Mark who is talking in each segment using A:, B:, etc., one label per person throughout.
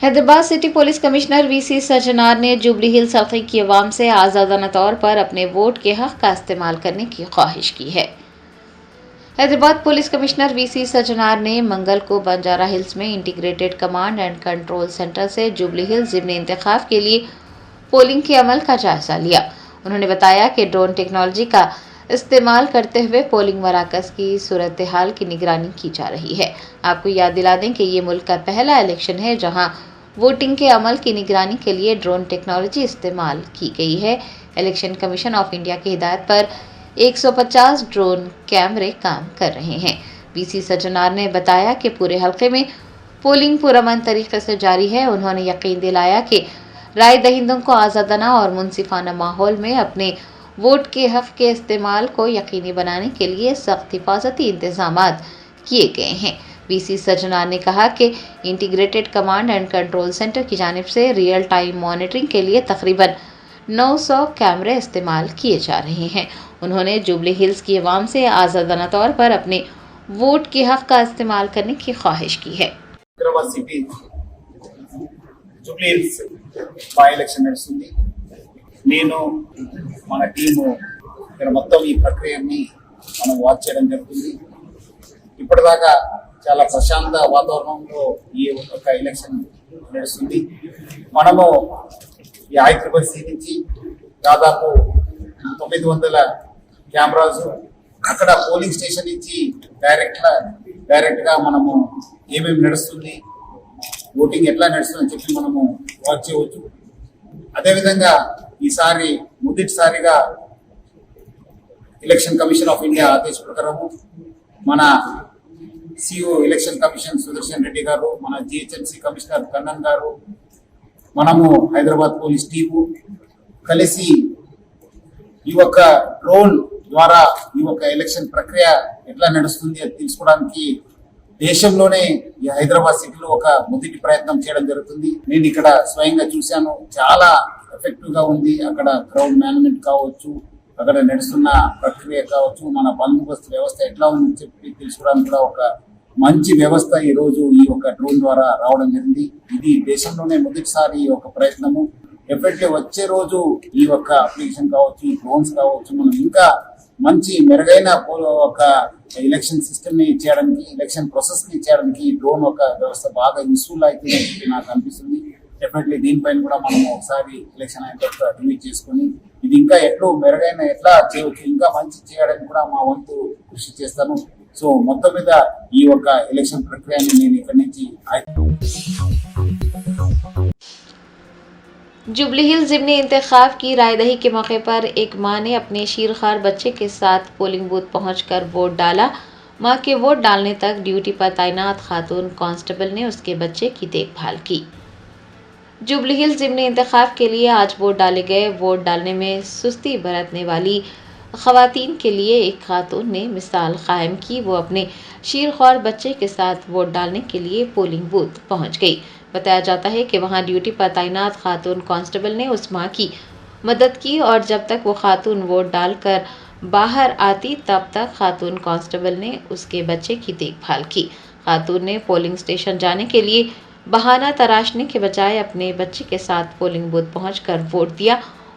A: Hyderabad city police commissioner VC Sajjanar ने jubilee hills हल्के की आवाम से आज़ादाना तौर पर अपने वोट के हक का इस्तेमाल करने की ख्वाहिश की है। Hyderabad police commissioner VC Sajjanar ने मंगल को बंजारा हिल्स में integrated command and control centre से जुबली हिल्स ज़िमनी इंतखाब के लिए पोलिंग के अमल का जायजा लिया। उन्होंने बताया कि ड्रोन टेक्नोलॉजी का इस्तेमाल करते हुए पोलिंग मराकज़ की सूरत हाल की निगरानी की जा रही है। आपको याद दिला दें कि ये मुल्क का पहला इलेक्शन है जहां वोटिंग के अमल की निगरानी के लिए ड्रोन टेक्नोलॉजी इस्तेमाल की गई है। इलेक्शन कमीशन ऑफ इंडिया की हिदायत पर 150 ड्रोन कैमरे काम कर रहे हैं। वीसी सज्जनार ने बताया कि पूरे हल्के में पोलिंग पुरअमन तरीके से जारी है। उन्होंने यकीन दिलाया कि राय दहिंदों को आज़ादाना और मुनसिफाना माहौल में अपने वोट के हक के इस्तेमाल को यकीनी बनाने के लिए सख्त हिफाजती इंतजामात किए गए हैं। वीसी सज्जनार ने कहा कि integrated command and control centre की जानिब से रियल टाइम मॉनिटरिंग के लिए तकरीबन 900 कैमरे इस्तेमाल किए जा रहे हैं। उन्होंने जुबली हिल्स की आवाम से आज़ादाना तौर पर अपने वोट के हक का इस्तेमाल करने की ख्वाहिश की है।
B: Hyderabad city Jubilee hills by election నడుస్తుంది. నేను మన టీము ఇక్కడ మొత్తం ఈ ప్రక్రియని మనం వాచ్ చేయడం జరుగుతుంది. ఇప్పటిదాకా చాలా ప్రశాంత వాతావరణంలో ఈ ఒక ఎలక్షన్ నడుస్తుంది. మనము ఈ హైదరాబాద్ సిటీ నుంచి దాదాపు 900 కెమెరాస్ అక్కడ పోలింగ్ స్టేషన్ నుంచి డైరెక్ట్ గా మనము ఏమేమి నడుస్తుంది, ఓటింగ్ ఎట్లా నడుస్తుంది అని చెప్పి మనము వాచ్ చేయవచ్చు. అదేవిధంగా ఈసారి మొదటిసారిగా ఎలక్షన్ కమిషన్ ఆఫ్ ఇండియా ఆదేశ ప్రకారము మన CEO election commission Sudarshan Reddy గారు, మన జిహెచ్ఎంసీ కమిషనర్ కన్నన్ గారు, మనము హైదరాబాద్ పోలీస్ టీము కలిసి ఈ యొక్క డ్రోన్ ద్వారా ఈ యొక్క ఎలక్షన్ ప్రక్రియ ఎట్లా నడుస్తుంది అది తెలుసుకోవడానికి దేశంలోనే ఈ హైదరాబాద్ సిటీలో ఒక మొదటి ప్రయత్నం చేయడం జరుగుతుంది. నేను ఇక్కడ స్వయంగా చూశాను, చాలా ఎఫెక్టివ్ గా ఉంది. అక్కడ క్రౌడ్ మేనేజ్మెంట్ కావచ్చు, అక్కడ నడుస్తున్న ప్రక్రియ కావచ్చు, మన బందోబస్తు వ్యవస్థ ఎట్లా ఉందని చెప్పి తెలుసుకోవడానికి కూడా ఒక మంచి వ్యవస్థ ఈ రోజు ఈ యొక్క డ్రోన్ ద్వారా రావడం జరిగింది. ఇది దేశంలోనే మొదటిసారి ఈ యొక్క ప్రయత్నము. డెఫినెట్లీ వచ్చే రోజు ఈ యొక్క అప్లికేషన్ కావచ్చు, ఈ డ్రోన్స్ కావచ్చు, మనం ఇంకా మంచి మెరుగైన ఒక ఎలక్షన్ సిస్టమ్ ని చేయడానికి, ఎలక్షన్ ప్రాసెస్ ని చేయడానికి డ్రోన్ ఒక వ్యవస్థ బాగా యూస్ఫుల్ అవుతుందని చెప్పి నాకు అనిపిస్తుంది. డెఫినెట్లీ దీనిపైన కూడా మనం ఒకసారి ఎలక్షన్ అయిన తర్వాత రివ్యూ చేసుకుని ఇది ఇంకా ఎట్లా చేయవచ్చు, ఇంకా మంచి చేయడానికి కూడా మా వంతు కృషి చేస్తాను. సో మొత్తం మీద ఈ యొక్క ఎలక్షన్ ప్రక్రియని నేను ఇక్కడి నుంచి
A: जुबली हिल्स ज़िमनी इंतखाब की रायदही के मौके पर एक मां ने अपने शीरखार बच्चे के साथ पोलिंग बूथ पहुंचकर वोट डाला। मां के वोट डालने तक ड्यूटी पर तैनात खातून कांस्टेबल ने उसके बच्चे की देखभाल की। जुबली हिल्स ज़िमनी इंतखाब के लिए आज वोट डाले गए। वोट डालने में सुस्ती बरतने वाली ख़वातीन के लिए एक खातून ने मिसाल कायम की। वो अपने शीरख्वार बच्चे के साथ वोट डालने के लिए पोलिंग बूथ पहुंच गई। बताया जाता है कि वहां ड्यूटी पर तैनात खातून कांस्टेबल ने उस मां की मदद की और जब तक वो खातून वोट डालकर बाहर आती तब तक खातून कांस्टेबल ने उसके बच्चे की देखभाल की। खातून ने पोलिंग स्टेशन जाने के लिए बहाना तराशने के बजाय अपने बच्चे के साथ पोलिंग बूथ पहुंचकर वोट दिया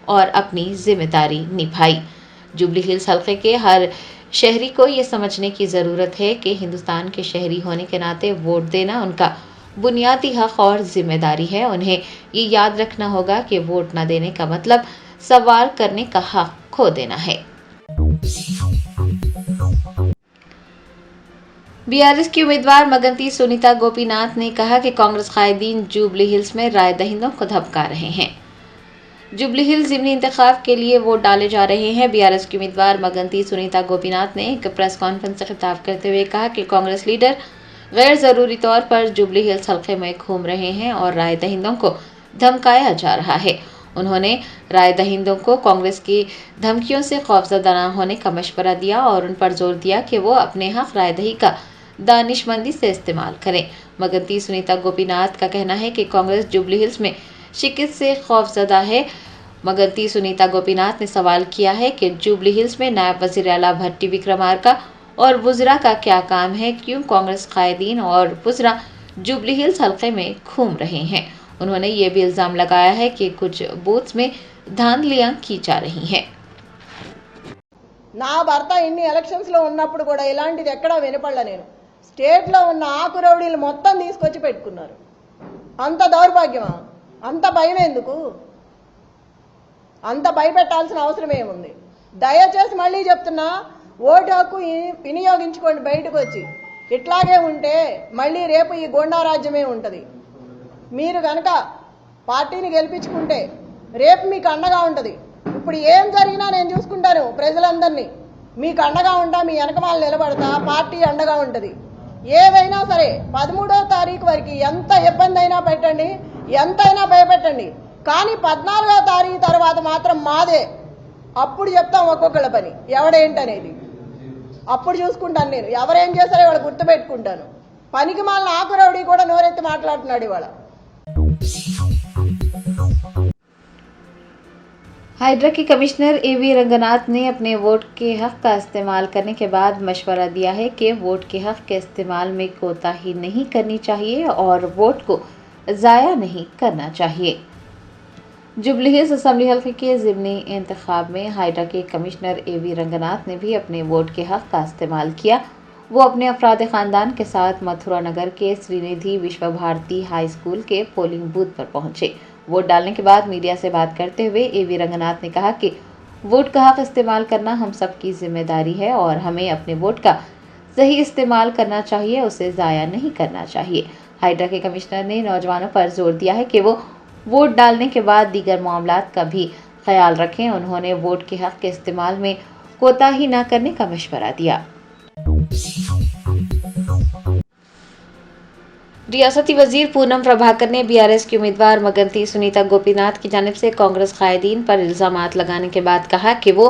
A: और अपनी जिम्मेदारी निभाई। जुबली हिल्स हल्के के हर शहरी को ये समझने की ज़रूरत है कि हिंदुस्तान के शहरी होने के नाते वोट देना उनका बुनियादी हक और जिम्मेदारी है। उन्हें ये याद रखना होगा कि वोट न देने का मतलब सवाल करने का हक खो देना है। बीआरएस की उम्मीदवार मगंती सुनीता गोपीनाथ ने कहा कि कांग्रेस कायदीन जुबली हिल्स में राय दहिंदों को धमका रहे हैं। जुबली हिल्स ज़िमनी इंतखाब के लिए वोट डाले जा रहे हैं। बीआरएस की उम्मीदवार मगंती सुनीता गोपीनाथ ने एक प्रेस कॉन्फ्रेंस से खिताब करते हुए कहा कि कांग्रेस लीडर गैर ज़रूरी तौर पर जुबली हिल्स हल्के में घूम रहे हैं और राय दहिंदों को धमकाया जा रहा है। उन्होंने राय दहिंदों को कांग्रेस की धमकियों से खौफजदा न होने का मशवरा दिया और उन पर जोर दिया कि वो अपने हक राय दही का दानिशमंदी से इस्तेमाल करें। मगंती सुनीता गोपीनाथ का कहना है कि कांग्रेस जुबली हिल्स में शिकस्त से खौफजदा है। मगंती सुनीता गोपीनाथ ने सवाल किया है कि जुबली हिल्स में नायब वज़ीर आला भट्टी विक्रमार्का और वुज़रा का क्या काम है, क्यों कांग्रेस कायदीन और वुज़रा जुबली हिल्स हल्के में घूम रहे हैं। उन्होंने ये भी इल्जाम लगाया है कि कुछ बूथ्स में धांधलियां की जा रही हैं।
C: నా భర్త ఇన్ని ఎలక్షన్స్లో ఉన్నప్పుడు కూడా ఇలాంటిది ఎక్కడా వినపడలే. నేను స్టేట్లో ఉన్న ఆకు రౌడీలు మొత్తం తీసుకొచ్చి పెట్టుకున్నారు. అంత దౌర్భాగ్యమా? అంత భయం ఎందుకు? అంత భయపెట్టాల్సిన అవసరం ఏముంది? దయచేసి మళ్ళీ చెప్తున్నా, ఓటు హక్కు వినియోగించుకోండి బయటకు వచ్చి. ఇట్లాగే ఉంటే మళ్ళీ రేపు ఈ గోండా రాజ్యమే ఉంటుంది. మీరు కనుక పార్టీని గెలిపించుకుంటే రేపు మీకు అండగా ఉంటుంది. ఇప్పుడు ఏం జరిగినా నేను చూసుకుంటాను. ప్రజలందరినీ మీకు అండగా ఉంటా, మీ వెనకమాల నిలబడతా, పార్టీ అండగా ఉంటుంది. ఏదైనా సరే 13వ తారీఖు వరకు ఎంత ఇబ్బంది అయినా పెట్టండి, ఎంతైనా భయపెట్టండి, కానీ 14వ తారీఖు తర్వాత మాత్రం మాదే. అప్పుడు చెప్తాం ఒక్కొక్కళ్ళ పని ఎవడేంటనేది. అప్పుడు చూసుకుంటాను. నేను ఎవరేం చేశారో ఇవాళ గుర్తుపెట్టుకుంటాను. పనికి మాలిన ఆకురౌడీ కూడా నోరెత్తి మాట్లాడుతున్నాడు ఇవాళ.
A: हाइड्रा के कमिश्नर एवी रंगनाथ ने अपने वोट के हक का इस्तेमाल करने के बाद मशवरा दिया है कि वोट के हक के इस्तेमाल में कोताही नहीं करनी चाहिए और वोट को ज़ाया नहीं करना चाहिए। जुबली हिल्स असेंबली हल्के के ज़िमनी इंतखाब में हाइड्रा के कमिश्नर एवी रंगनाथ ने भी अपने वोट के हक का इस्तेमाल किया। वो अपने अफराद ख़ानदान के साथ मथुरा नगर के श्रीनिधि विश्व भारती हाई स्कूल के पोलिंग बूथ पर पहुंचे। वोट डालने के बाद मीडिया से बात करते हुए एवी रंगनाथ ने कहा कि वोट का हक इस्तेमाल करना हम सबकी जिम्मेदारी है और हमें अपने वोट का सही इस्तेमाल करना चाहिए, उसे ज़ाया नहीं करना चाहिए। हाइड्रा के कमिश्नर ने नौजवानों पर जोर दिया है कि वो वोट डालने के बाद दीगर मामलात का भी ख्याल रखें। उन्होंने वोट के हक के इस्तेमाल में कोताही न करने का मशवरा दिया। रियासती वजीर पूनम प्रभाकर ने बीआरएस की उम्मीदवार मगंती सुनीता गोपीनाथ की जानिब से कांग्रेस कायदीन पर इल्जामात लगाने के बाद कहा कि वो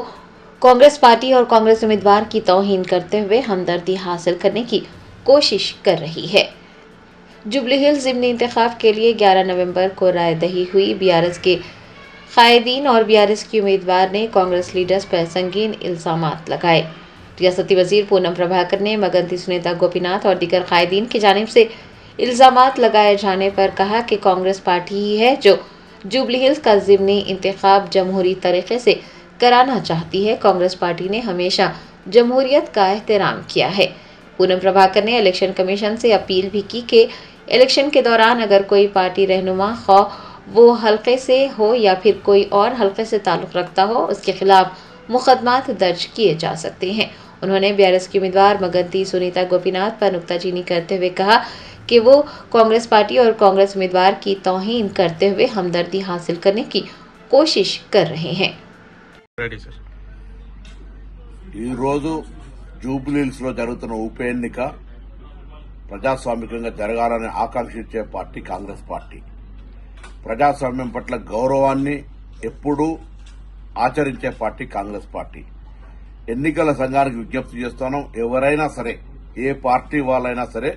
A: कांग्रेस पार्टी और कांग्रेस उम्मीदवार की तौहीन करते हुए हमदर्दी हासिल करने की कोशिश कर रही है। जुबली हिल्स ज़िमनी इंतखाब के लिए 11 नवंबर को राय दही हुई। बीआरएस के कायदीन और बीआरएस की उम्मीदवार ने कांग्रेस लीडर्स पर संगीन इल्जामात लगाए। रियासती वजीर पूनम प्रभाकर ने मगंती सुनीता गोपीनाथ और दीगर कायदीन की जानिब से इल्जामात लगाए जाने पर कहा कि कांग्रेस पार्टी ही है जो जुबली हिल्स का ज़िमनी इंतखाब जमहूरी तरीके से कराना चाहती है। कांग्रेस पार्टी ने हमेशा जमहूरियत का एहतराम किया है। पूनम प्रभाकर ने इलेक्शन कमीशन से अपील भी की कि इलेक्शन के दौरान अगर कोई पार्टी रहनुमा खौ वो हल्के से हो या फिर कोई और हल्के से ताल्लुक़ रखता हो, उसके खिलाफ मुकदमात दर्ज किए जा सकते हैं। उन्होंने बीआरएस की उम्मीदवार मगंती सुनीता गोपीनाथ पर नुक्ताचीनी करते हुए कहा कि वो कांग्रेस पार्टी और कांग्रेस उम्मीदवार की तौहीन करते हुए हमदर्दी हासिल करने की कोशिश कर रहे हैं।
D: ఈ రోజు జూబ్లీహిల్స్ లో జరుగుతున్న ఉప ఎన్నిక ప్రజాస్వామికంగా జరగాలని ఆకాంక్షించే పార్టీ కాంగ్రెస్ పార్టీ. ప్రజాస్వామ్యం పట్ల గౌరవాన్ని ఎప్పుడూ ఆచరించే పార్టీ కాంగ్రెస్ పార్టీ. ఎన్నికల సంఘానికి విజ్ఞప్తి చేస్తున్నాం, ఎవరైనా సరే ఏ పార్టీ వాళ్ళైనా సరే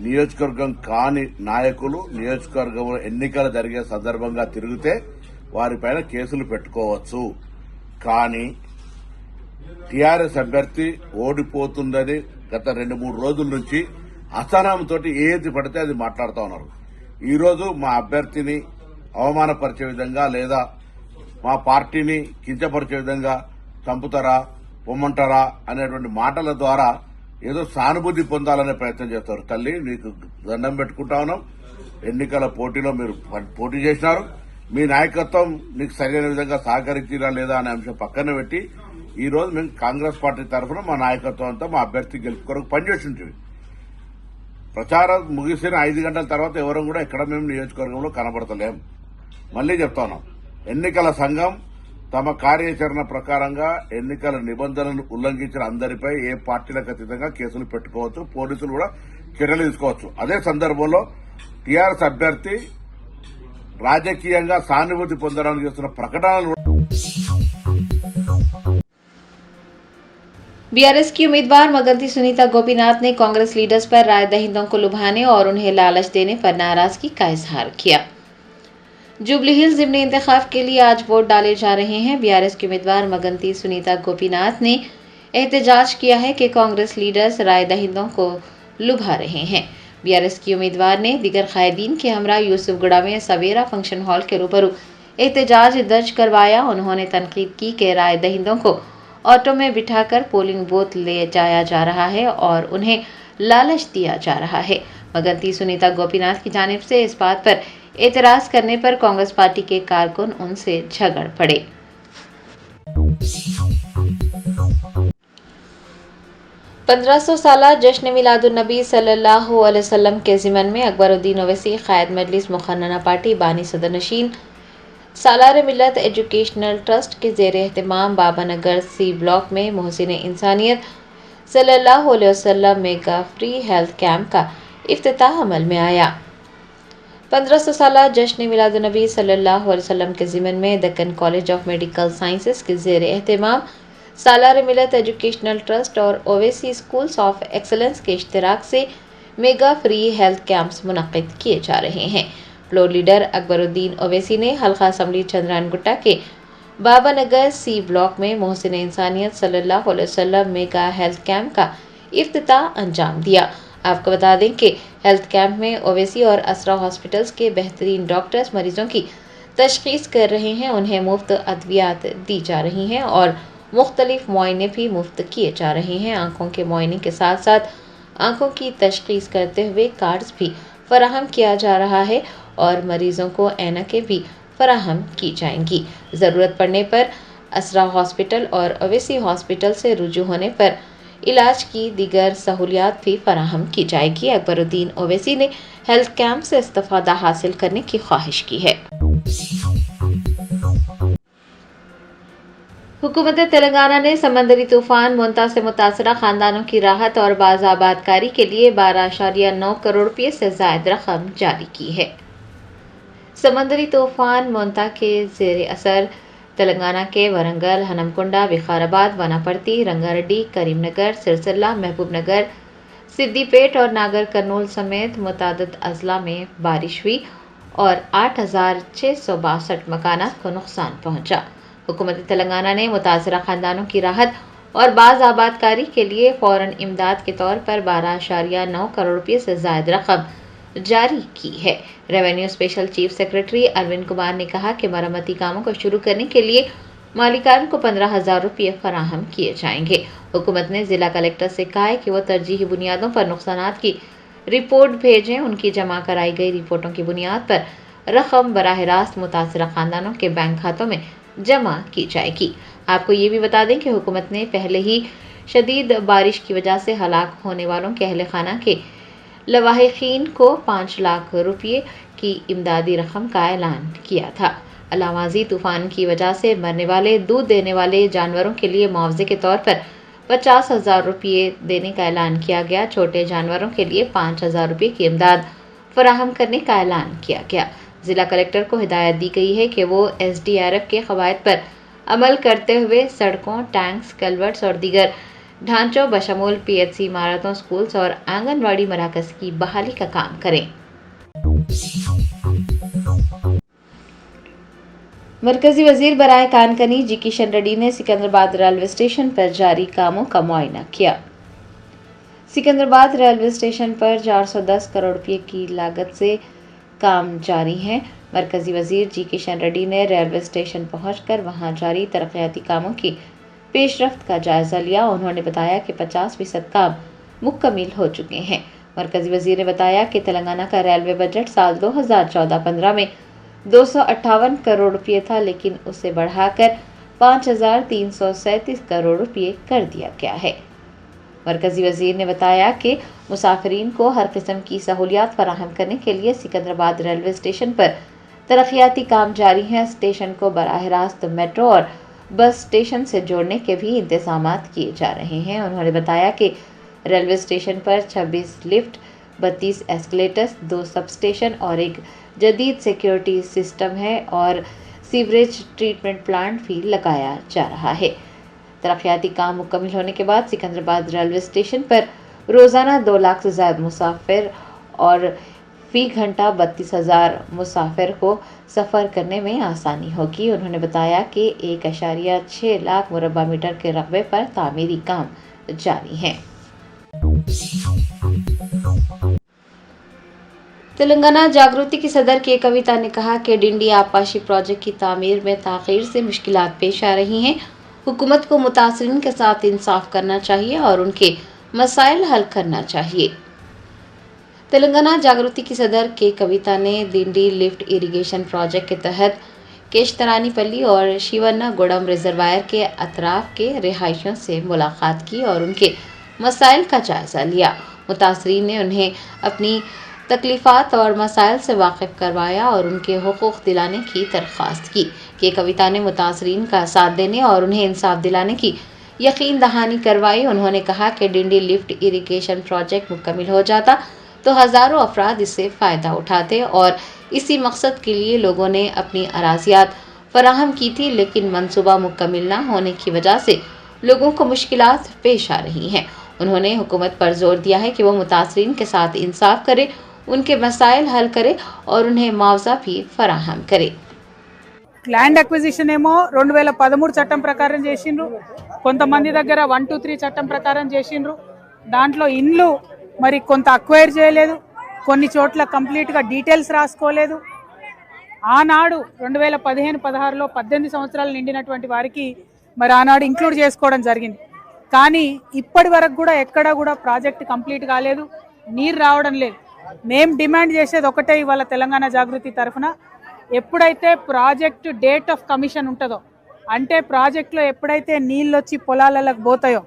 D: నియోజకవర్గం కాని నాయకులు నియోజకవర్గంలో ఎన్నికలు జరిగే సందర్భంగా తిరిగితే వారిపైన కేసులు పెట్టుకోవచ్చు. కానీ టీఆర్ఎస్ అభ్యర్థి ఓడిపోతుందని గత 2-3 రోజుల నుంచి అసహనంతో ఏది పడితే అది మాట్లాడుతూ ఉన్నారు. ఈరోజు మా అభ్యర్థిని అవమానపరిచే విధంగా లేదా మా పార్టీని కించపరిచే విధంగా చంపుతారా పొమ్మంటారా అనేటువంటి మాటల ద్వారా ఏదో సానుభూతి పొందాలనే ప్రయత్నం చేస్తారు. తల్లి, నీకు దండం పెట్టుకుంటా ఉన్నాం. ఎన్నికల పోటీలో మీరు పోటీ చేసినారు, మీ నాయకత్వం నీకు సరైన విధంగా సహకరించిరా లేదా అనే అంశం పక్కన పెట్టి ఈ రోజు మేము కాంగ్రెస్ పార్టీ తరఫున మా నాయకత్వం అంతా మా అభ్యర్థి గెలుపు కొరకు పనిచేస్తుంటుంది. ప్రచారం ముగిసిన 5 గంటల తర్వాత ఎవరం కూడా ఎక్కడ మేము నియోజకవర్గంలో కనబడతలేం. మళ్లీ చెప్తా ఉన్నాం, ఎన్నికల సంఘం తమ కార్యాచరణ ప్రకారంగా ఎన్నికల నిబంధనలను ఉల్లంఘించిన అందరిపై ఏ పార్టీలకు అతీతంగా కేసులు పెట్టుకోవచ్చు, పోలీసులు కూడా చర్యలు తీసుకోవచ్చు. అదే సందర్భంలో టీఆర్ఎస్ అభ్యర్థి రాజకీయంగా సానుభూతి పొందడానికి చేస్తున్న ప్రకటనలు
A: बीआरएस की उम्मीदवार मगंती सुनीता गोपीनाथ ने कांग्रेस लीडर्स पर राय दहिंदों को लुभाने और उन्हें लालच देने पर नाराजगी का इजहार किया। जुबली हिल्स ज़िमनी इंतखाब के लिए आज वोट डाले जा रहे हैं। बीआरएस की उम्मीदवार मगंती सुनीता गोपीनाथ ने एहतजाज किया है कि कांग्रेस लीडर्स राय दहिंदों को लुभा रहे हैं। बीआरएस की उम्मीदवार ने दीगर कायदीन के हमरा यूसुफगढ़ा में सवेरा फंक्शन हॉल के रूबरू एहतजाज दर्ज करवाया। उन्होंने तनकीद की कि राय दहिंदों को ऑटो में बिठाकर पोलिंग बूथ ले जाया जा रहा है और उन्हें लालच दिया जा रहा है। मगंती सुनीता गोपीनाथ की जानिब से इस बात पर एतराज करने पर कांग्रेस पार्टी के कारकुन उनसे झगड़ पड़े। पंद्रह सौ साला जश्न मिलादुन्नबी सल्लल्लाहु अलैहि वसल्लम के ज़िमन में अकबरुद्दीन ओवैसी क़ायद मजलिस मुखन्नना पार्टी बानी सदर नशीन सालार मिल्लत एजुकेशनल ट्रस्ट के ज़ेर एहतमाम बाबानगर सी ब्लॉक में मोहसिन इंसानियत सल्लल्लाहु अलैहि वसल्लम मेगा फ्री हेल्थ कैंप का इफ्तिताह अमल में आया। 1500 साला जश्न मिलादुन्नबी सल्लल्लाहु अलैहि वसल्लम के ज़िमन में Deccan college of medical sciences के ज़ेर एहतमाम सालार मिल्लत एजुकेशनल ट्रस्ट और ओवैसी स्कूल्स ऑफ एक्सलेंस के इश्तिराक से मेगा फ्री हेल्थ कैंप्स मुनक्किद किए जा रहे हैं। फ्लोर लीडर अकबरुद्दीन ओवैसी ने हल्का असम्बली चंद्रान गुट्टा के बाबानगर सी ब्लॉक में मोहसिन इंसानियत सल्लल्लाहु अलैहि वसल्लम मेगा हेल्थ कैंप का इफ्तिताह अंजाम दिया। आपको बता दें कि हेल्थ कैंप में ओवैसी और असरा हॉस्पिटल्स के बेहतरीन डॉक्टर्स मरीजों की तशखीस कर रहे हैं, उन्हें मुफ्त अद्वियात दी जा रही हैं और मुख्तलिफ मुआयने भी मुफ्त किए जा रहे हैं। आंखों के मुआयने के साथ साथ आंखों की तशखीस करते हुए कार्ड्स भी फराहम किया जा रहा है और मरीजों को ऐनकें भी फराहम की जाएंगी। ज़रूरत पड़ने पर असरा हॉस्पिटल और ओवैसी हॉस्पिटल से रुजू होने पर इलाज की दीगर सहूलियात भी फराहम की जाएगी। अकबरुद्दीन ओवैसी ने हेल्थ कैंप से इस्तिफादा हासिल करने की ख्वाहिश की है। हुकूमत तेलंगाना ने समंदरी तूफान मोंता से मुतासरा खानदानों की राहत और बाज़ाबादकारी के लिए 12.9 करोड़ रुपये से ज़ायद रकम जारी की है। समंदरी तूफान मोंता के ज़ेर असर तेलंगाना के वरंगल, हनमकुंडा, विकाराबाद, वनापर्ती, रंगारेड्डी, करीमनगर, सिरसिल्ला, महबूबनगर, सिद्दीपेट और नागर कर्नूल समेत मुतादिद अजला में बारिश हुई और 8,662 मकानात को नुकसान पहुंचा। हुकूमत तेलंगाना ने मुतासरा खानदानों की राहत और बाज़ आबादकारी के लिए फ़ौरन इमदाद के तौर पर 12.9 करोड़ रुपये से ज़ायद रकम जारी की है। Revenue special chief secretary Arvind Kumar ने कहा कि मरम्मती कामों को शुरू करने के लिए मालिकान को 15,000 रुपये फराहम किए जाएंगे। हुकूमत ने ज़िला कलेक्टर से कहा है कि वो तरजीही बुनियादों पर नुकसानात की रिपोर्ट भेजें। उनकी जमा कराई गई रिपोर्टों की बुनियाद पर रकम बराह रास्त मुतासरा खानदानों के बैंक खातों में जमा की जाएगी। आपको ये भी बता दें कि हुकूमत ने पहले ही शदीद बारिश की वजह से हलाक होने वालों के अहल खाना के लवाहिकीन को 5 लाख रुपये की इमदादी रकम का ऐलान किया था। अलावाजी तूफान की वजह से मरने वाले दूध देने वाले जानवरों के लिए मुआवजे के तौर पर 50,000 रुपये देने का ऐलान किया गया। छोटे जानवरों के लिए 5,000 रुपये की इमदाद फराहम करने का ऐलान किया गया। ज़िला कलेक्टर को हिदायत दी गई है कि वो SDRF के क़वायद पर अमल करते हुए सड़कों, टैंक्स, कलवर्ट्स और दीगर ढांचों बशमूल PHC इमारतों, स्कूल्स और आंगनवाड़ी मराकज़ की बहाली का काम करें। मरकजी वजीर बराए कानकनी जी किशन रेड्डी ने सिकंदराबाद रेलवे स्टेशन पर जारी कामों का मुआयना किया। सिकंदराबाद रेलवे स्टेशन पर 410 करोड़ रुपये की लागत से काम जारी है। मरकजी वजीर जी किशन रेड्डी ने रेलवे स्टेशन पहुंचकर वहां जारी तरक्याती कामों की पेशरफ्त का जायजा लिया। उन्होंने बताया कि 50% काम मुकम्मिल हो चुके हैं। मरकजी वजीर ने बताया कि तेलंगाना का रेलवे बजट साल 2014-15 में 258 करोड़ रुपये था, लेकिन उसे बढ़ाकर 5,337 करोड़ रुपये कर दिया गया है। मरकजी वजीर ने बताया कि मुसाफिरीन को हर किस्म की सहूलियात फराहम करने के लिए सिकंदराबाद रेलवे स्टेशन पर तरक्याती काम जारी हैं। स्टेशन को बराह रास्त मेट्रो और बस स्टेशन से जोड़ने के भी इंतजामात किए जा रहे हैं। उन्होंने बताया कि रेलवे स्टेशन पर 26 लिफ्ट, 32 एस्केलेटर्स, 2 सब स्टेशन और एक जदीद सिक्योरिटी सिस्टम है और सीवरेज ट्रीटमेंट प्लांट भी लगाया जा रहा है। तरक्याती काम मुकम्मिल होने के बाद सिकंदराबाद रेलवे स्टेशन पर रोज़ाना 2 लाख से ज़्यादा मुसाफिर और फी घंटा 32,000 मुसाफिर को सफ़र करने में आसानी होगी। उन्होंने बताया कि 1.6 लाख मुरबा मीटर के रकबे पर तामीरी काम जारी हैं। तेलंगाना जागृति की सदर के कविता ने कहा कि डिंडी आबपाशी प्रोजेक्ट की तामीर में ताख़ीर से मुश्किलात पेश आ रही हैं। हुकूमत को मुतासरीन के साथ इंसाफ करना चाहिए और उनके मसाइल हल करना चाहिए। तेलंगाना जागृति की सदर के कविता ने डिंडी लिफ्ट इरिगेशन प्रोजेक्ट के तहत केशतरानीपल्ली और शिवन्नागुड़म रिजर्वायर के अतराफ के रिहायशियों से मुलाकात की और उनके मसाइल का जायज़ा लिया। मुतासरीन ने उन्हें अपनी तकलीफ़ात और मसाइल से वाकिफ़ करवाया और उनके हुकूक़ दिलाने की दरख्वास्त की। ये कविता ने मुतासरीन का साथ देने और उन्हें इंसाफ दिलाने की यकीन दहानी करवाई। उन्होंने कहा कि डिंडी लिफ्ट इरिगेशन प्रोजेक्ट मुकम्मल हो जाता तो हज़ारों अफराद इससे फ़ायदा उठाते और इसी मकसद के लिए लोगों ने अपनी अराज़ियात फराहम की थी, लेकिन मंसूबा मुकम्मल न होने की वजह से लोगों को मुश्किलात पेश आ रही हैं। उन्होंने हुकूमत पर जोर दिया है कि वो मुतासरीन के साथ इंसाफ करे, उनके मसाइल हल करे और उन्हें मुआवजा भी फराहम करे।
E: ల్యాండ్ అక్విజిషన్ ఏమో 2013 చట్టం ప్రకారం చేసిండ్రు, కొంతమంది దగ్గర 123 చట్టం ప్రకారం చేసిండ్రు. దాంట్లో ఇండ్లు మరి కొంత అక్వైర్ చేయలేదు, కొన్ని చోట్ల కంప్లీట్గా డీటెయిల్స్ రాసుకోలేదు. ఆనాడు 2015-16లో 18 సంవత్సరాలు నిండినటువంటి వారికి మరి ఆనాడు ఇంక్లూడ్ చేసుకోవడం జరిగింది. కానీ ఇప్పటి వరకు కూడా ఎక్కడ కూడా ప్రాజెక్ట్ కంప్లీట్ కాలేదు, నీరు రావడం లేదు. మేము డిమాండ్ చేసేది ఒకటే ఇవాళ తెలంగాణ జాగృతి తరఫున, ఎప్పుడైతే ప్రాజెక్టు డేట్ ఆఫ్ కమిషన్ ఉంటుందో, అంటే ప్రాజెక్టులో ఎప్పుడైతే నీళ్ళు వచ్చి పొలాలకు పోతాయో,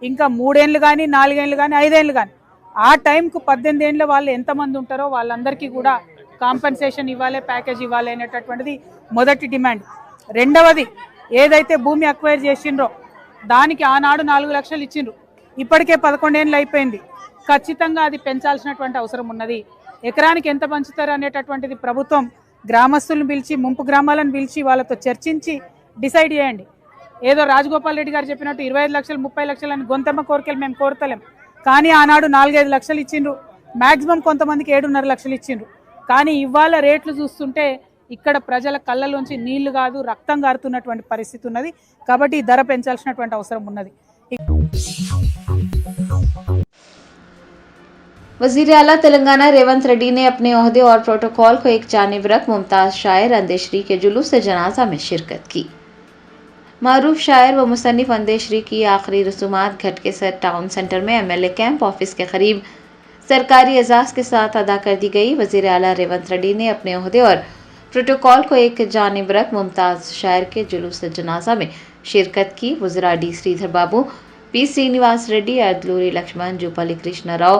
E: ఇంకా 3 ఏళ్ళు కానీ 4 ఏళ్ళు కానీ 5 ఏళ్ళు కానీ ఆ టైంకు 18 ఏళ్ళ వాళ్ళు ఎంతమంది ఉంటారో వాళ్ళందరికీ కూడా కాంపెన్సేషన్ ఇవ్వాలి, ప్యాకేజ్ ఇవ్వాలి అనేటటువంటిది మొదటి డిమాండ్. రెండవది, ఏదైతే భూమి అక్వైర్ చేసిండ్రో దానికి ఆనాడు 4 లక్షలు ఇచ్చిండ్రు, ఇప్పటికే 11 ఏళ్ళు అయిపోయింది. ఖచ్చితంగా అది పెంచాల్సినటువంటి అవసరం ఉన్నది. ఎకరానికి ఎంత పంచుతారు అనేటటువంటిది ప్రభుత్వం గ్రామస్తులను పిలిచి, ముంపు గ్రామాలను పిలిచి వాళ్ళతో చర్చించి డిసైడ్ చేయండి. ఏదో రాజగోపాల్ రెడ్డి గారు చెప్పినట్టు 25 లక్షలు 30 లక్షలు అని గొంతమ్మ కోరికలు మేము కోరతలేం. కానీ ఆనాడు 4-5 లక్షలు ఇచ్చిండ్రు, మ్యాక్సిమం కొంతమందికి 7.5 లక్షలు ఇచ్చిండ్రు. కానీ ఇవాళ రేట్లు చూస్తుంటే ఇక్కడ ప్రజల కళ్ళలోంచి నీళ్లు కాదు రక్తం గారుతున్నటువంటి పరిస్థితి ఉన్నది. కాబట్టి ఈ ధర పెంచాల్సినటువంటి అవసరం ఉన్నది.
A: वज़ीर आला तेलंगाना रेवंत रेड्डी ने अपने ओहदे और प्रोटोकॉल को एक जानिब रख मुमताज़ शायर अंदेश्री के जुलूस जनाजा में शिरकत की। मारूफ शायर व मुसन्निफ अंदेश्री की आखिरी रसूमात घटकेसर टाउन सेंटर में MLA कैंप ऑफिस के करीब सरकारी एजाज़ के साथ अदा कर दी गई। वज़ीर आला रेवंत रेड्डी ने अपने ओहदे और प्रोटोकॉल को एक जानिब रख मुमताज़ शायर के जुलूस जनाजा में शिरकत की। वज़रा D Sridhar Babu, P Srinivas Reddy, Adluri Laxman, Jupally Krishna Rao,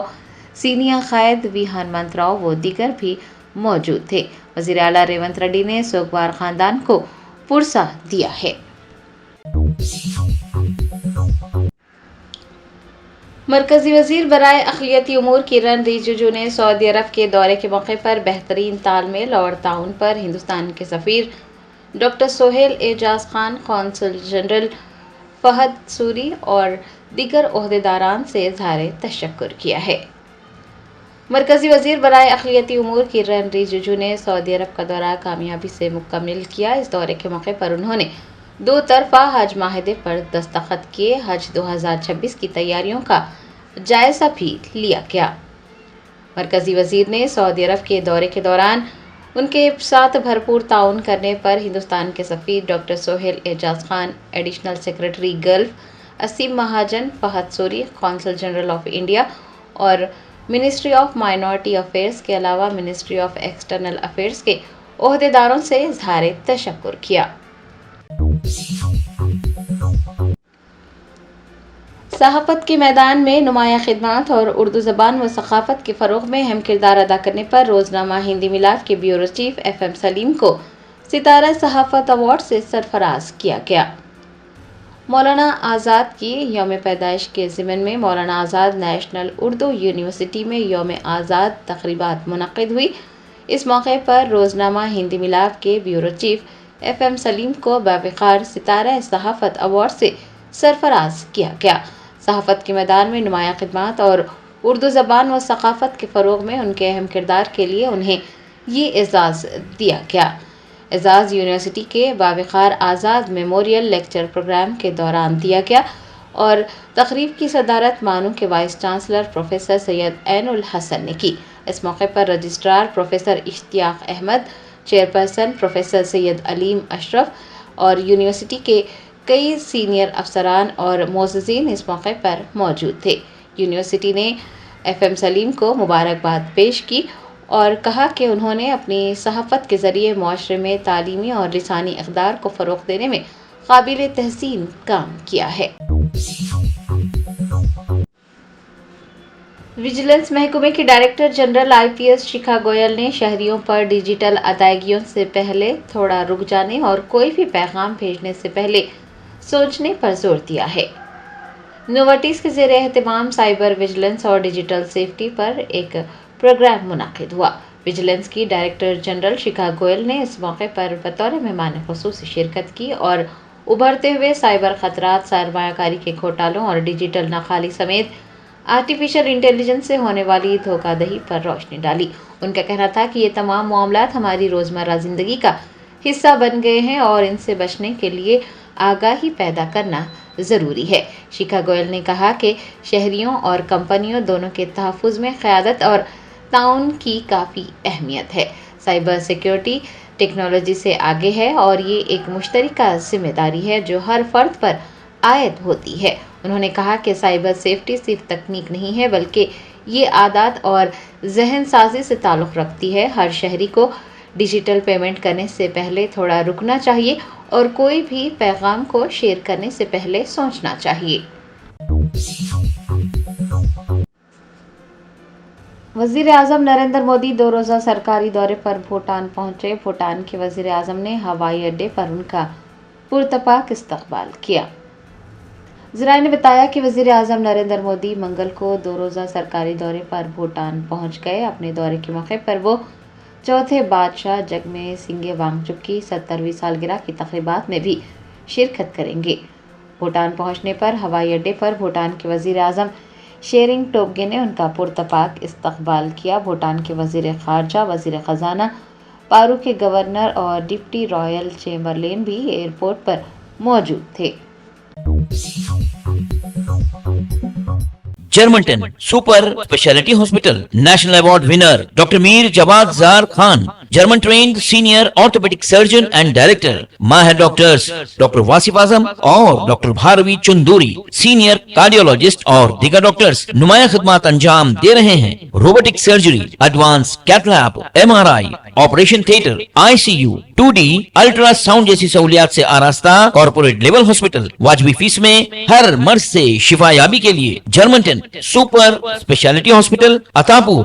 A: senior कायद वी हनुमंत राव व दीगर भी मौजूद थे। वज़ीर आला रेवंत रेड्डी ने सोगवार खानदान को पुरसा दिया है। मरकजी वज़ीर बराए अक़लियती उमूर किरण रिजिजू ने सऊदी अरब के दौरे के मौके पर बेहतरीन तालमेल और ताउन पर हिंदुस्तान के सफ़ीर doctor Sohail Ejaz Khan, consul general Fahad Suri और दीगर ओहदेदारान से इज़हार तशक्कुर किया है। मरकजी वज़ीर बराए अक़लियती उमूर किरण रिजिजू ने सऊदी अरब का दौरा कामयाबी से मुकम्मल किया। इस दौरे के मौके पर उन्होंने 2 तरफ़ा हज माहिदे पर दस्तखत किए। हज 2026 की तैयारियों का जायज़ा भी लिया गया। मरकजी वज़ीर ने सऊदी अरब के दौरे के दौरान उनके साथ भरपूर ताउन करने पर हिंदुस्तान के सफ़ीर doctor Sohail Ejaz Khan, additional secretary Gulf Aseem Mahajan, Fahad Suri, consul general of India और मिनिस्ट्री ऑफ माइनॉरिटी अफेयर्स के अलावा मिनिस्ट्री ऑफ एक्सटर्नल अफेयर्स के ओहदेदारों से इज़हार तशक्कुर किया। सहाफ़त के मैदान में नुमाया खिदमात और उर्दू ज़बान व सक़ाफ़त के फ़रोग़ में अहम किरदार अदा करने पर रोज़नामा हिंदी मिलाद के ब्यूरो चीफ FM सलीम को सितारा सहाफ़त अवार्ड से सरफराज किया गया। मौलाना आज़ाद की यौम पैदाइश के ज़िमन में मौलाना आज़ाद नेशनल उर्दू यूनिवर्सिटी में यौम आज़ाद तक़रीबात मुनक़िद हुई। इस मौके पर रोज़नामा हिंदी मिलाद के ब्यूरो चीफ FM सलीम को बावक़ार सितारा सहाफ़त अवार्ड से सरफराज किया गया। सहाफ़त के मैदान में नुमाया खिदमात और उर्दू ज़बान व सक़ाफ़त के फ़रोग़ में उनके अहम किरदार के लिए उन्हें ये एज़ाज़ दिया गया। एज़ाज़ यूनिवर्सिटी के बावक़ार आज़ाद मेमोरियल लेक्चर प्रोग्राम के दौरान दिया गया और तक़रीब की सदारत मानू के vice chancellor professor Syed Ainul Hasan ने की। इस मौके पर registrar professor Ishtiaq Ahmad, chairperson professor Syed Aleem Ashraf और यूनिवर्सिटी के कई सीनियर अफसरान और मोअज़्ज़िज़ीन इस मौके पर मौजूद थे। यूनिवर्सिटी ने FM सलीम को मुबारकबाद पेश की और कहा कि उन्होंने अपनी सहाफ़त के ज़रिए मुआशरे में तालीमी और लिसानी इक़दार को फ़रोग़ देने में काबिल तहसीन काम किया है। विजिलेंस महकमे की डायरेक्टर जनरल IPS शिखा गोयल ने शहरियों पर डिजिटल अदायगियों से पहले थोड़ा रुक जाने और कोई भी पैगाम भेजने से पहले सोचने पर जोर दिया है। नोवार्टिस के ज़ेरे एहतमाम साइबर विजिलेंस और डिजिटल सेफ्टी पर एक प्रोग्राम मुनाकिद हुआ। विजिलेंस की डायरेक्टर जनरल शिखा गोयल ने इस मौके पर बतौर मेहमान ख़ुसूसी शिरकत की और उभरते हुए साइबर ख़तरात, सरमायाकारी के घोटालों और डिजिटल नखाली समेत आर्टिफिशियल इंटेलिजेंस से होने वाली धोखाधड़ी पर रोशनी डाली। उनका कहना था कि ये तमाम मामलात हमारी रोज़मर्रा ज़िंदगी का हिस्सा बन गए हैं और इनसे बचने के लिए आगाही पैदा करना ज़रूरी है। शिखा गोयल ने कहा कि शहरियों और कंपनियों दोनों के तहफ़्फ़ुज़ में क़यादत और ताउन की काफ़ी अहमियत है। साइबर सिक्योरिटी टेक्नोलॉजी से आगे है और ये एक मुश्तरका ज़िम्मेदारी है जो हर फ़र्द पर आयद होती है। उन्होंने कहा कि साइबर सेफ्टी सिर्फ तकनीक नहीं है बल्कि ये आदत और जहन साजी से ताल्लुक़ रखती है। हर शहरी को डिजिटल पेमेंट करने से पहले थोड़ा रुकना चाहिए और कोई भी पैगाम को शेयर करने से पहले सोचना चाहिए। वज़ीर आज़म नरेंद्र मोदी 2 रोज़ा सरकारी दौरे पर भूटान पहुंचे। भूटान के वज़ीर आज़म ने हवाई अड्डे पर उनका पुरतपाक इस्तकबाल किया। ज़राए ने बताया कि वज़ीर आज़म नरेंद्र मोदी मंगल को 2 रोज़ा सरकारी दौरे पर भूटान पहुंच गए। अपने दौरे के मौके पर वो चौथे बादशाह जगमे सिंगे वांगचुक की 70वीं सालगिरह की तक़रीबात में भी शिरकत करेंगे। भूटान पहुंचने पर हवाई अड्डे पर भूटान के वज़ीर आज़म शेरिंग टोब्गे ने उनका पुरतपाक इस्तकबाल किया। भूटान के वज़ीर ख़ारजा, वज़ीर ख़ज़ाना, पारू के गवर्नर और डिप्टी रॉयल चैम्बरलेन भी एयरपोर्ट पर मौजूद थे।
F: Germanten super speciality hospital national award winner doctor Mir Jawad Zar Khan, German trained senior orthopaedic surgeon and director, माहिर डॉक्टर्स डॉक्टर वासिफ आजम और doctor Bharvi Chanduri, senior cardiologist और दीगर डॉक्टर्स नुमाया खिदमत अंजाम दे रहे हैं। Robotic surgery, advance cath lab, MRI, operation theatre, ICU, 2D ultrasound जैसी सहूलियात से आरास्ता कॉर्पोरेट लेवल हॉस्पिटल। वाजबी फीस में हर मर्ज से शिफायाबी के लिए Germanton super speciality hospital, Attapur,